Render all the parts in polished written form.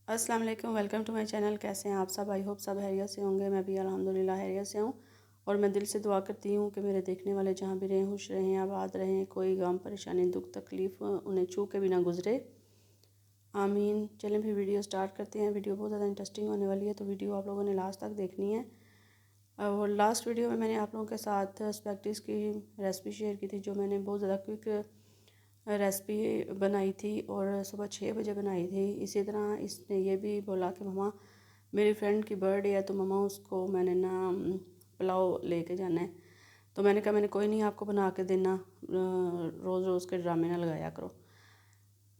अस्सलाम वालेकुम, welcome to my channel. कैसे हैं आप सब? आई होप सब हैरियत से होंगे। मैं भी अल्हम्दुलिल्लाह हैरियत से हूँ और मैं दिल से दुआ करती हूँ कि मेरे देखने वाले जहाँ भी रहें खुश रहें, आबाद रहें, कोई गम परेशानी दुख तकलीफ़ उन्हें छू के भी ना गुजरे, आमीन। चलें फिर वीडियो स्टार्ट करते हैं। वीडियो बहुत ज़्यादा इंटरेस्टिंग होने वाली है, तो वीडियो आप लोगों ने लास्ट तक देखनी है। और लास्ट वीडियो में मैंने आप लोगों के साथ स्पैगेटीज़ की रेसिपी शेयर की थी, जो मैंने बहुत ज़्यादा क्विक रेसिपी बनाई थी और सुबह 6 बजे बनाई थी। इसी तरह इसने ये भी बोला कि मम्मा मेरी फ्रेंड की बर्थडे है, तो मम्मा उसको मैंने ना पुलाव लेके जाना है। तो मैंने कहा मैंने कोई नहीं आपको बना के देना, रोज़ रोज़ के ड्रामे ना लगाया करो।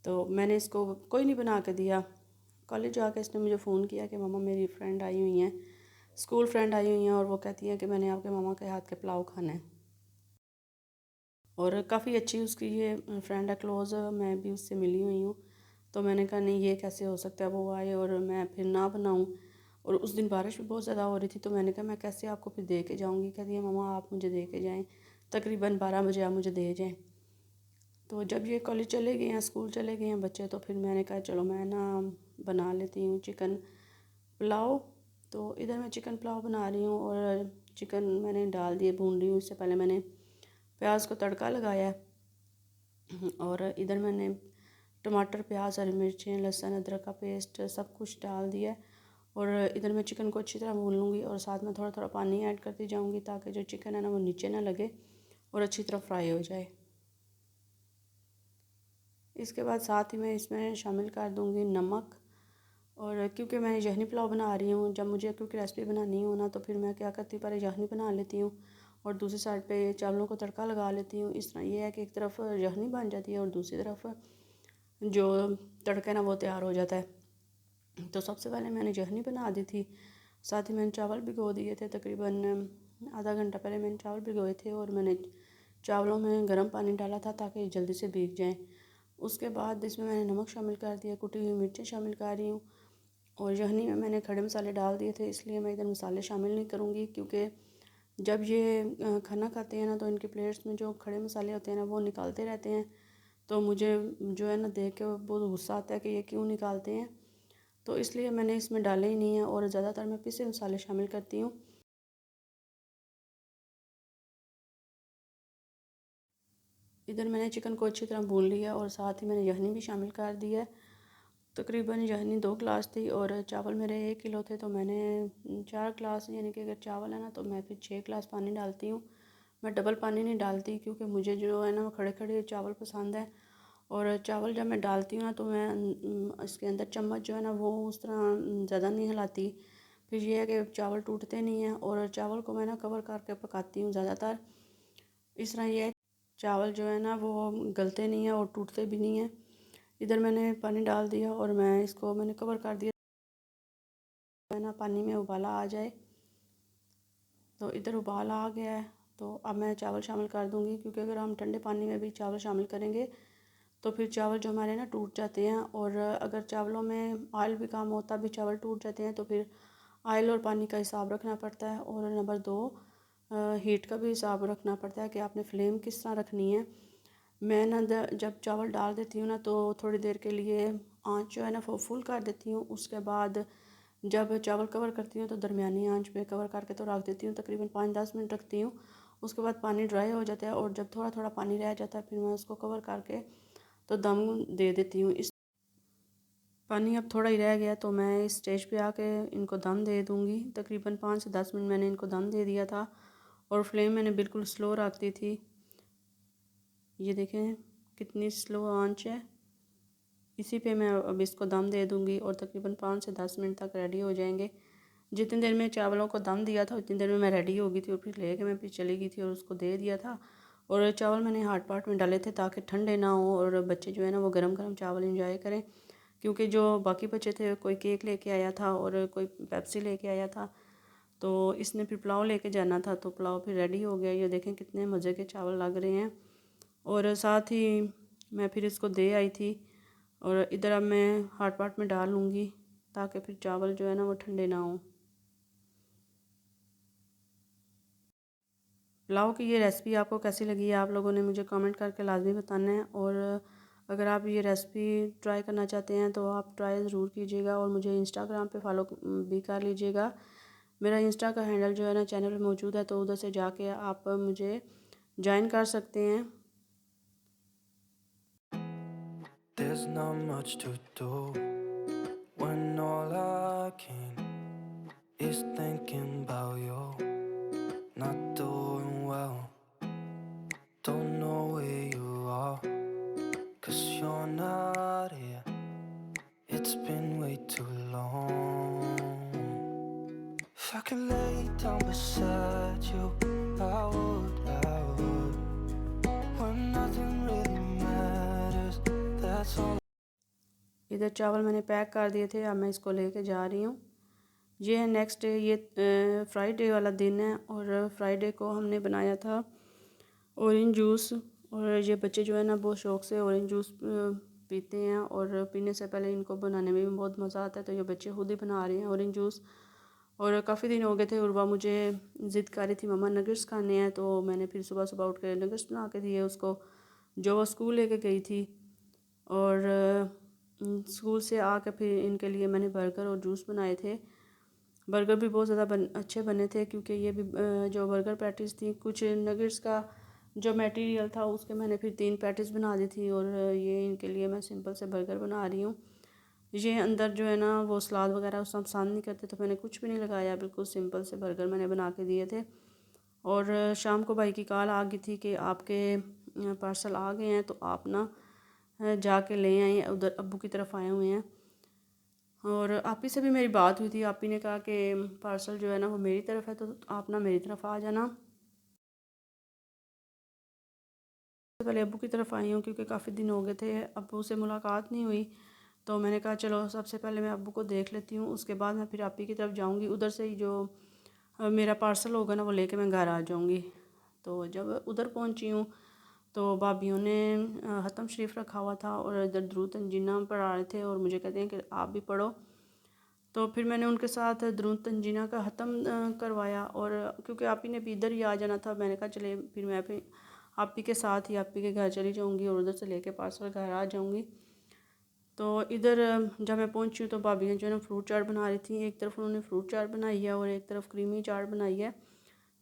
तो मैंने इसको कोई नहीं बना के दिया। कॉलेज जाके इसने मुझे फ़ोन किया कि मम्मा मेरी फ्रेंड आई हुई हैं, स्कूल फ्रेंड आई हुई हैं, और वो कहती हैं कि मैंने आपके मामा के हाथ के पुलाव खाना है। और काफ़ी अच्छी उसकी ये फ्रेंड है, क्लोज़, मैं भी उससे मिली हुई हूँ। तो मैंने कहा नहीं, ये कैसे हो सकता है, वो आए और मैं फिर ना बनाऊँ। और उस दिन बारिश भी बहुत ज़्यादा हो रही थी, तो मैंने कहा मैं कैसे आपको फिर दे के जाऊँगी। कहती है मम्मा आप मुझे दे के जाएँ, तकरीबन 12 बजे आप मुझे दे जाएँ। तो जब ये कॉलेज चले गए हैं, स्कूल चले गए हैं बच्चे, तो फिर मैंने कहा चलो मैं ना बना लेती हूँ चिकन पुलाव। तो इधर मैं चिकन पुलाव बना रही हूँ और चिकन मैंने डाल दिए, भून रही हूँ। इससे पहले मैंने प्याज को तड़का लगाया और इधर मैंने टमाटर, प्याज, हरी मिर्चें, लहसुन, अदरक का पेस्ट सब कुछ डाल दिया। और इधर मैं चिकन को अच्छी तरह भून लूँगी और साथ में थोड़ा थोड़ा पानी ऐड करती जाऊँगी, ताकि जो चिकन है ना वो नीचे ना लगे और अच्छी तरह फ्राई हो जाए। इसके बाद साथ ही मैं इसमें शामिल कर दूँगी नमक। और क्योंकि मैं यखनी पुलाव बना रही हूँ, जब मुझे क्योंकि रेसिपी बनानी हो ना, तो फिर मैं क्या करती हूँ, पहले यखनी बना लेती हूँ और दूसरी साइड पे चावलों को तड़का लगा लेती हूँ। इस तरह ये है कि एक तरफ यखनी बन जाती है और दूसरी तरफ जो तड़का है ना वो तैयार हो जाता है। तो सबसे पहले मैंने यखनी बना दी थी, साथ ही मैंने चावल भिगो दिए थे। तकरीबन आधा घंटा पहले मैंने चावल भिगोए थे और मैंने चावलों में गर्म पानी डाला था ताकि जल्दी से भीग जाएँ। उसके बाद इसमें मैंने नमक शामिल कर दिया, कुटी हुई मिर्चें शामिल कर रही हूँ और यखनी में मैंने खड़े मसाले डाल दिए थे, इसलिए मैं इधर मसाले शामिल नहीं करूँगी। क्योंकि जब ये खाना खाते हैं ना, तो इनके प्लेट्स में जो खड़े मसाले होते हैं ना वो निकालते रहते हैं। तो मुझे जो है ना देख के बहुत गुस्सा आता है कि ये क्यों निकालते हैं। तो इसलिए मैंने इसमें डाले ही नहीं है और ज़्यादातर मैं पिसे मसाले शामिल करती हूँ। इधर मैंने चिकन को अच्छी तरह भून लिया और साथ ही मैंने यखनी भी शामिल कर दी है। तकरीबन यखनी 2 गिलास थी और चावल मेरे 1 किलो थे, तो मैंने 4 गिलास, यानी कि अगर चावल है ना तो मैं फिर 6 गिलास पानी डालती हूँ। मैं डबल पानी नहीं डालती, क्योंकि मुझे जो है ना वो खड़े खड़े चावल पसंद है। और चावल जब मैं डालती हूँ ना, तो मैं इसके अंदर चम्मच जो है ना वो उस तरह ज़्यादा नहीं हिलाती। फिर ये है कि चावल टूटते नहीं हैं और चावल को मैं ना कवर करके पकाती हूँ ज़्यादातर। इस तरह ये है, चावल जो है ना वो गलते नहीं हैं और टूटते भी नहीं हैं। इधर मैंने पानी डाल दिया और मैंने कवर कर दिया, है ना पानी में उबाला आ जाए। तो इधर उबाल आ गया है, तो अब मैं चावल शामिल कर दूंगी, क्योंकि अगर हम ठंडे पानी में भी चावल शामिल करेंगे तो फिर चावल जो हमारे ना टूट जाते हैं। और अगर चावलों में ऑयल भी कम होता भी चावल टूट जाते हैं, तो फिर ऑयल और पानी का हिसाब रखना पड़ता है। और नंबर 2, हीट का भी हिसाब रखना पड़ता है कि आपने फ्लेम किस तरह रखनी है। मैं ना जब चावल डाल देती हूँ ना, तो थोड़ी देर के लिए आँच जो है ना वो फुल कर देती हूँ। उसके बाद जब चावल कवर करती हूँ तो दरमियानी आंच पे कवर करके तो रख देती हूँ, तकरीबन 5-10 मिनट रखती हूँ। उसके बाद पानी ड्राई हो जाता है और जब थोड़ा थोड़ा पानी रह जाता है, फिर मैं उसको कवर करके तो दम दे देती हूँ। इस पानी अब थोड़ा ही रह गया, तो मैं इस स्टेज पे आके इनको दम दे दूँगी। तकरीबन 5 से 10 मिनट मैंने इनको दम दे दिया था और फ्लेम मैंने बिल्कुल स्लो रख दी थी। ये देखें कितनी स्लो आंच है। इसी पे मैं अब इसको दम दे दूँगी और तकरीबन 5 से 10 मिनट तक रेडी हो जाएंगे। जितनी देर में चावलों को दम दिया था उतनी देर में मैं रेडी हो गई थी और फिर लेके मैं फिर चली गई थी और उसको दे दिया था। और चावल मैंने हॉट पॉट में डाले थे ताकि ठंडे ना हो और बच्चे जो है ना वो गरम गरम चावल इंजॉय करें। क्योंकि जो बाकी बच्चे थे, कोई केक लेके आया था और कोई पेप्सी लेके आया था, तो इसने फिर पुलाव लेके जाना था, तो पुलाव फिर रेडी हो गया। ये देखें कितने मज़े के चावल लग रहे हैं। और साथ ही मैं फिर इसको दे आई थी और इधर अब मैं हॉट पॉट में डाल लूँगी ताकि फिर चावल जो है ना वो ठंडे ना हों। पुलाव की ये रेसिपी आपको कैसी लगी है, आप लोगों ने मुझे कमेंट करके लाजमी बताना है। और अगर आप ये रेसिपी ट्राई करना चाहते हैं तो आप ट्राई ज़रूर कीजिएगा और मुझे इंस्टाग्राम पे फॉलो भी कर लीजिएगा। मेरा इंस्टा का हैंडल जो है ना चैनल पे मौजूद है, तो उधर से जाके आप मुझे ज्वाइन कर सकते हैं। There's not much to do when all I can is thinking about you. Not doing well, don't know where you are, 'cause you're not here. It's been way too long. If I could lay down beside you, I would. When nothing really matters, that's all. इधर चावल मैंने pack कर दिए थे, अब मैं इसको लेके जा रही हूँ। ये है नेक्स्ट डे, ये फ्राइडे वाला दिन है और फ्राइडे को हमने बनाया था ऑरेंज जूस। और ये बच्चे जो है ना बहुत शौक़ से ऑरेंज जूस पीते हैं और पीने से पहले इनको बनाने में भी बहुत मज़ा आता है, तो ये बच्चे खुद ही बना रहे हैं ऑरेंज जूस। और काफ़ी दिन हो गए थे, उर्वा मुझे ज़िद कर रही थी मम्मा नगेट्स खाने हैं, तो मैंने फिर सुबह सुबह उठ के नगेट्स बना के दिए उसको, जो वो स्कूल लेके गई थी। और स्कूल से आकर फिर इनके लिए मैंने बर्गर और जूस बनाए थे। बर्गर भी बहुत ज़्यादा अच्छे बने थे, क्योंकि ये भी जो बर्गर पैटीज़ थी, कुछ नगेट्स का जो मटेरियल था उसके मैंने फिर 3 पैटीज़ बना दी थी, और ये इनके लिए मैं सिंपल से बर्गर बना रही हूँ। ये अंदर जो है ना वो सलाद वगैरह उस पसंद नहीं करते, तो मैंने कुछ भी नहीं लगाया, बिल्कुल सिंपल से बर्गर मैंने बना के दिए थे। और शाम को भाई की कॉल आ गई थी कि आपके पार्सल आ गए हैं, तो आप ना जाके ले आए, उधर अब्बू की तरफ आए हुए हैं। और आप ही से भी मेरी बात हुई थी, आप ही ने कहा कि पार्सल जो है ना वो मेरी तरफ है, तो आप ना मेरी तरफ आ जाना। पहले अब्बू की तरफ आई हूँ, क्योंकि काफ़ी दिन हो गए थे अब्बू से मुलाकात नहीं हुई, तो मैंने कहा चलो सबसे पहले मैं अब्बू को देख लेती हूँ, उसके बाद मैं फिर आप ही की तरफ जाऊँगी। उधर से ही जो मेरा पार्सल होगा ना वो लेके मैं घर आ जाऊँगी। तो जब उधर पहुँची हूँ तो भाभीयों ने ख़त्म शरीफ रखा हुआ था और इधर दुरूद तंजीना पढ़ा रहे थे, और मुझे कहते हैं कि आप भी पढ़ो। तो फिर मैंने उनके साथ दुरूद तंजीना का ख़त्म करवाया, और क्योंकि आप ही ने भी इधर ही आ जाना था, मैंने कहा चले फिर मैं फिर आप ही के साथ ही आप ही के घर चली जाऊँगी और उधर से लेके पार्सल घर आ जाऊँगी। तो इधर जब मैं पहुंची हूँ तो भाभी जो है ना फ्रूट चाट बना रही थी। एक तरफ उन्होंने फ्रूट चाट बनाई है और एक तरफ क्रीमी चाट बनाई है,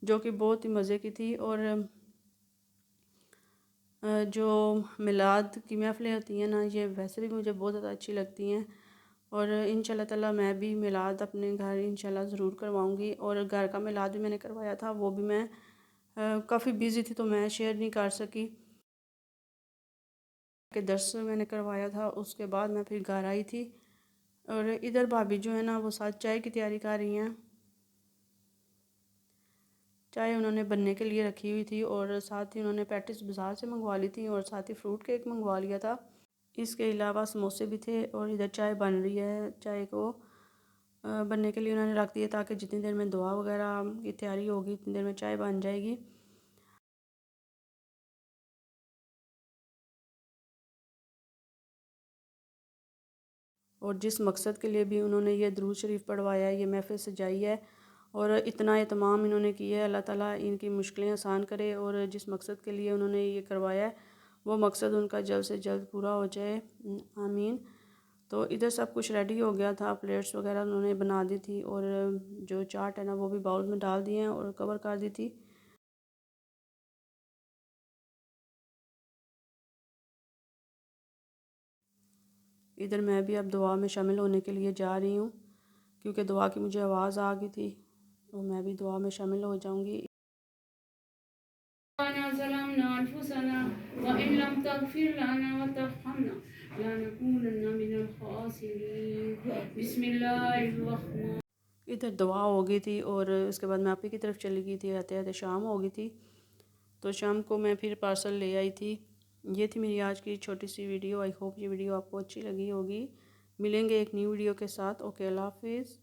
जो कि बहुत ही मज़े की थी। और जो मिलाद की महफ़िलें होती हैं ना, ये वैसे भी मुझे बहुत ज़्यादा अच्छी लगती हैं, और इंशाल्लाह ताला मैं भी मिलाद अपने घर इंशाल्लाह ज़रूर करवाऊँगी। और घर का मिलाद भी मैंने करवाया था, वो भी मैं काफ़ी बिज़ी थी तो मैं शेयर नहीं कर सकी। के दर्स मैंने करवाया था, उसके बाद मैं फिर घर आई थी। और इधर भाभी जो है ना वो साथ चाय की तैयारी कर रही हैं। चाय उन्होंने बनने के लिए रखी हुई थी, और साथ ही उन्होंने पैटिस बाज़ार से मंगवा ली थी, और साथ ही फ्रूट केक मंगवा लिया था। इसके अलावा समोसे भी थे, और इधर चाय बन रही है। चाय को बनने के लिए उन्होंने रख दिया, ताकि जितनी देर में दुआ वगैरह की तैयारी होगी उतनी देर में चाय बन जाएगी। और जिस मकसद के लिए भी उन्होंने ये दुरूद शरीफ पढ़वाया है, ये महफ़िल सजाई है, और इतना एहतमाम इन्होंने किया है, अल्लाह ताला इनकी मुश्किलें आसान करे। और जिस मकसद के लिए उन्होंने ये करवाया है वो मकसद उनका जल्द से जल्द पूरा हो जाए, आमीन। तो इधर सब कुछ रेडी हो गया था, प्लेट्स वगैरह उन्होंने बना दी थी, और जो चाट है ना वो भी बाउल में डाल दिए हैं और कवर कर दी थी। इधर मैं भी अब दुआ में शामिल होने के लिए जा रही हूँ, क्योंकि दुआ की मुझे आवाज़ आ गई थी, तो मैं भी दुआ में शामिल हो जाऊँगी। इधर दुआ हो गई थी, और उसके बाद मैं आप ही की तरफ चली गई थी, आते आते शाम हो गई थी। तो शाम को मैं फिर पार्सल ले आई थी। ये थी मेरी आज की छोटी सी वीडियो। आई होप ये वीडियो आपको अच्छी लगी होगी। मिलेंगे एक न्यू वीडियो के साथ। ओके, अल्लाह हाफिज़।